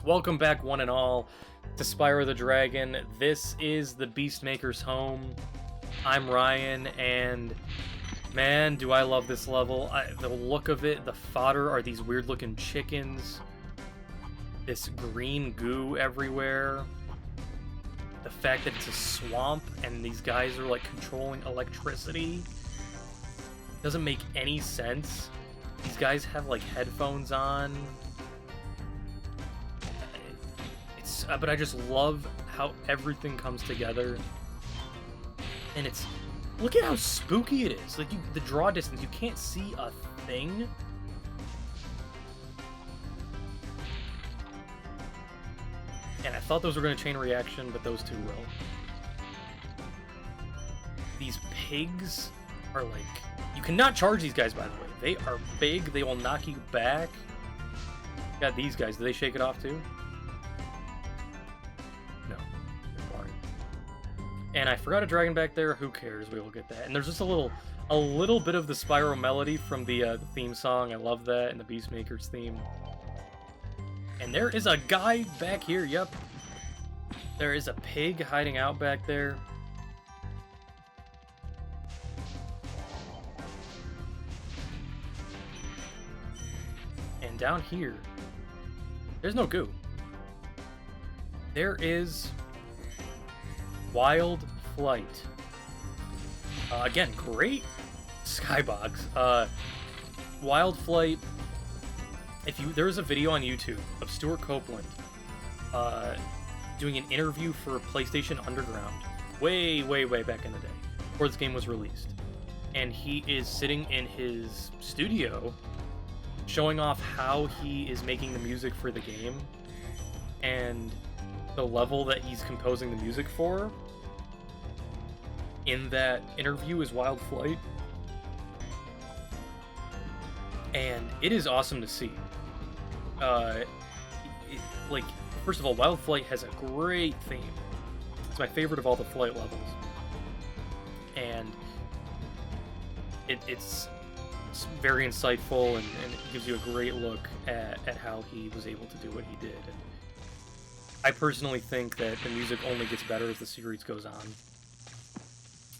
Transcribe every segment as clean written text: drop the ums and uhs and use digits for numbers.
Welcome back, one and all, to Spyro the Dragon. This is the Beastmaker's home. I'm Ryan, and man, do I love this level. The look of it, the fodder are these weird-looking chickens. This green goo everywhere. The fact that it's a swamp, and these guys are, like, controlling electricity. Doesn't make any sense. These guys have, like, headphones on. But I just love how everything comes together, and it's, look at how spooky it is. Like, the draw distance, you can't see a thing. And I thought those were going to chain reaction, but those two will. These pigs are like, you cannot charge these guys, by the way. They are big, they will knock you back. Got these guys, do they shake it off too? And I forgot a dragon back there. Who cares? We will get that. And there's just a little bit of the Spyro melody from the theme song. I love that, and the Beastmaker's theme. And there is a guy back here. Yep. There is a pig hiding out back there. And down here, there's no goo. There is Wild Flight. Again, great skybox. Wild Flight. There is a video on YouTube of Stuart Copeland doing an interview for PlayStation Underground, way back in the day, before this game was released, and he is sitting in his studio, showing off how he is making the music for the game, and the level that he's composing the music for in that interview is Wild Flight. And it is awesome to see. Like, first of all, Wild Flight has a great theme. It's my favorite of all the flight levels. And it's very insightful, and it gives you a great look at how he was able to do what he did. And I personally think that the music only gets better as the series goes on.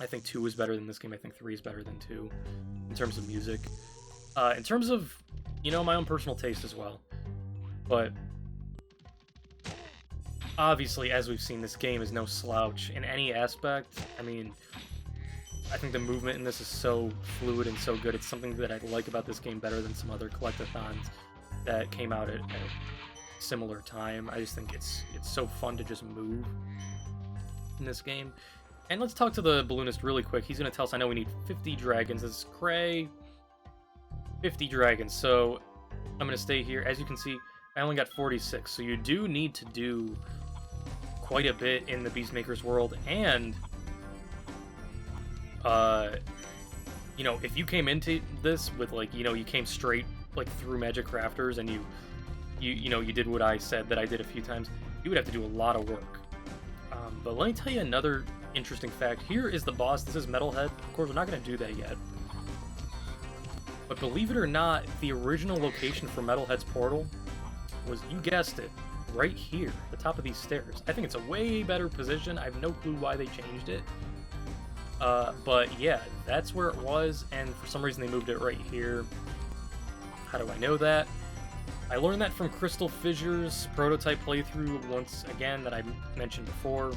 I think 2 is better than this game. I think 3 is better than 2 in terms of music. In terms of, my own personal taste as well. But obviously, as we've seen, this game is no slouch in any aspect. I mean, I think the movement in this is so fluid and so good. It's something that I like about this game better than some other collectathons that came out at similar time. I just think it's so fun to just move in this game. And let's talk to the balloonist really quick. He's going to tell us, I know we need 50 dragons. This is cray. 50 dragons. So I'm going to stay here. As you can see, I only got 46. So you do need to do quite a bit in the Beastmaker's world. And, if you came into this with, like, you came straight, like, through Magic Crafters, and you did what I said that I did a few times, you would have to do a lot of work. But let me tell you another interesting fact. Here is the boss. This is Metalhead. Of course, we're not going to do that yet. But believe it or not, the original location for Metalhead's portal was, you guessed it, right here, the top of these stairs. I think it's a way better position. I have no clue why they changed it. But yeah, that's where it was, and for some reason they moved it right here. How do I know that? I learned that from Crystal Fissure's prototype playthrough once again that I mentioned before.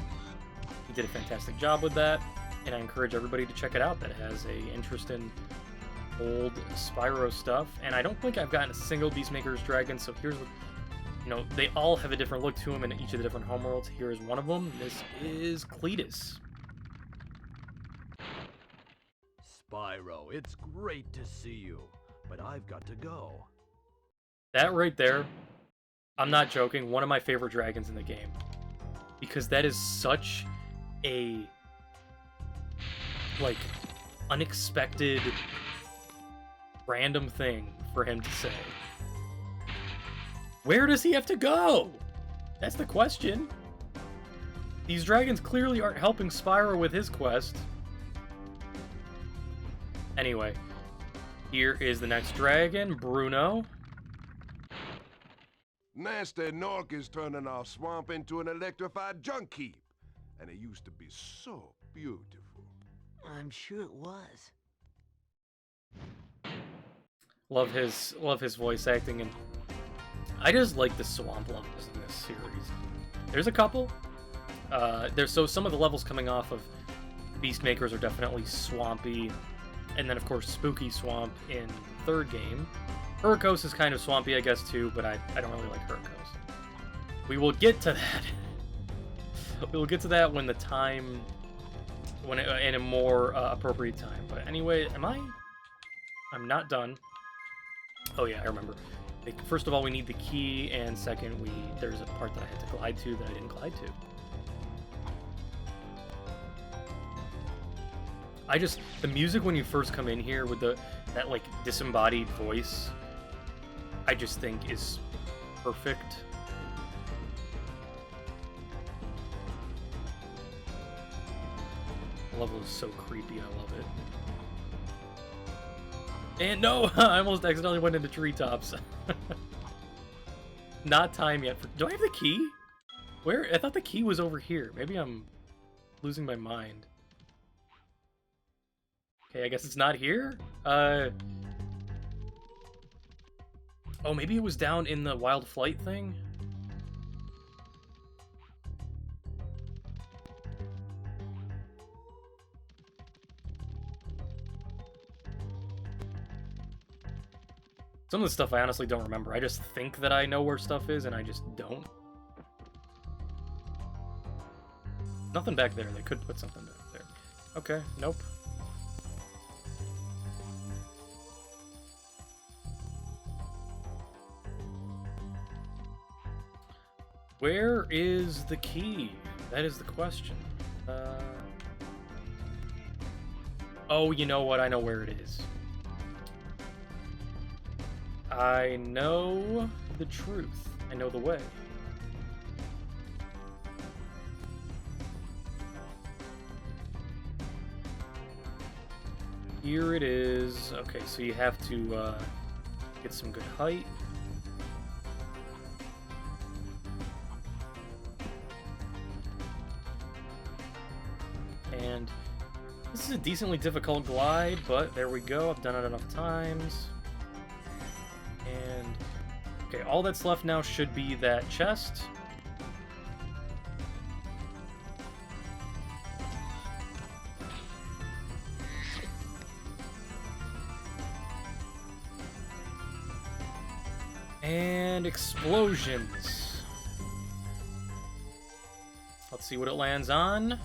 He did a fantastic job with that, and I encourage everybody to check it out that has a interest in old Spyro stuff. And I don't think I've gotten a single Beastmaker's Dragon, so here's what, they all have a different look to them in each of the different homeworlds. Here is one of them. This is Cletus. Spyro, it's great to see you, but I've got to go. That right there, I'm not joking, one of my favorite dragons in the game. Because that is such a, like, unexpected, random thing for him to say. Where does he have to go? That's the question. These dragons clearly aren't helping Spyro with his quest. Anyway, here is the next dragon, Bruno. Nasty Nork is turning our swamp into an electrified junk heap. And it used to be so beautiful. I'm sure it was. Love his voice acting, and I just like the swamp levels in this series. There's a couple. So some of the levels coming off of Beastmakers are definitely swampy, and then of course Spooky Swamp in the third game. Hurricos is kind of swampy, I guess, too, but I don't really like Hurricos. We will get to that. We will get to that when the time, in a more appropriate time. But anyway, I'm not done. Oh yeah, I remember. First of all, we need the key, and second, there's a part that I had to glide to that I didn't glide to. The music when you first come in here with that like disembodied voice, I just think is perfect. The level is so creepy, I love it. And no, I almost accidentally went into treetops. Not time yet. Do I have the key? Where? I thought the key was over here. Maybe I'm losing my mind. Okay, I guess it's not here? Oh, maybe it was down in the Wild Flight thing? Some of the stuff I honestly don't remember. I just think that I know where stuff is, and I just don't. Nothing back there. They could put something back there. Okay, nope. Where is the key? That is the question. Oh, you know what? I know where it is. I know the truth. I know the way. Here it is. Okay, so you have to get some good height. And this is a decently difficult glide, but there we go. I've done it enough times. And okay, all that's left now should be that chest. And explosions. Let's see what it lands on.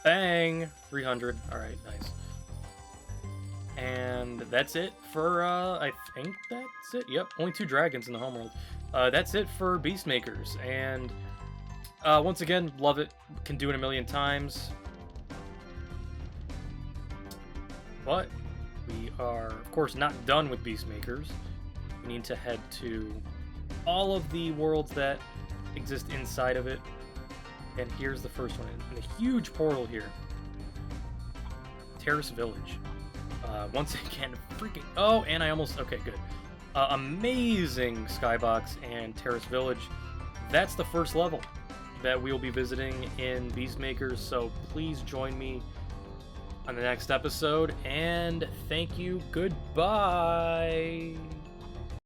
Bang! 300. Alright, nice. And that's it for, I think that's it. Yep, only 2 dragons in the homeworld. That's it for Beastmakers. And once again, love it. Can do it a million times. But we are, of course, not done with Beastmakers. We need to head to all of the worlds that exist inside of it. And here's the first one, in a huge portal here. Terrace Village. Once again, freaking... Oh, and I almost... Okay, good. Amazing skybox and Terrace Village. That's the first level that we'll be visiting in Beastmakers, so please join me on the next episode, and thank you. Goodbye!